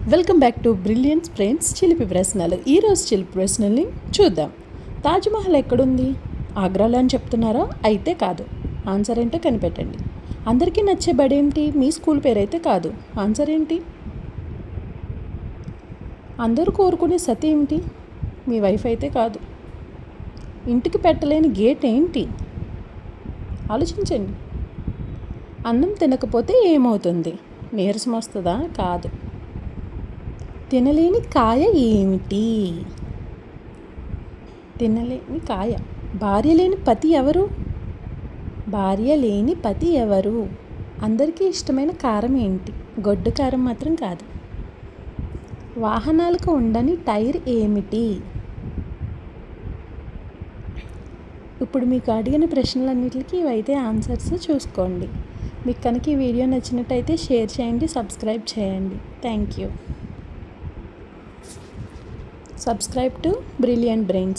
Welcome back to brilliant friends చిలిపి ప్రశ్నలు. ఈరోజు చిలిపి ప్రశ్నల్ని చూద్దాం. తాజ్మహల్ ఎక్కడుంది? ఆగ్రాలో అని చెప్తున్నారా? అయితే కాదు. ఆన్సర్ ఏంటో కనిపెట్టండి. అందరికీ నచ్చే బడేంటి? మీ స్కూల్ పేరైతే కాదు. ఆన్సర్ ఏంటి? అందరూ కోరుకునే సతి ఏంటి? మీ వైఫ్ అయితే కాదు. ఇంటికి పెట్టలేని గేట్ ఏంటి? ఆలోచించండి. అన్నం తినకపోతే ఏమవుతుంది? నీరసం వస్తుందా? కాదు. తినలేని కాయ ఏమిటి? తినలేని కాయ. భార్య లేని పతి ఎవరు? భార్య లేని పతి ఎవరు? అందరికీ ఇష్టమైన కారం ఏంటి? గొడ్డు కారం మాత్రం కాదు. వాహనాలకు ఉండని టైర్ ఏమిటి? ఇప్పుడు మీకు అడిగిన ప్రశ్నలన్నిటికీ ఇవైతే ఆన్సర్స్ చూసుకోండి. మీకు కనుక ఈ వీడియో నచ్చినట్టయితే షేర్ చేయండి, సబ్స్క్రైబ్ చేయండి. Thank you. Subscribe to Brilliant Brains.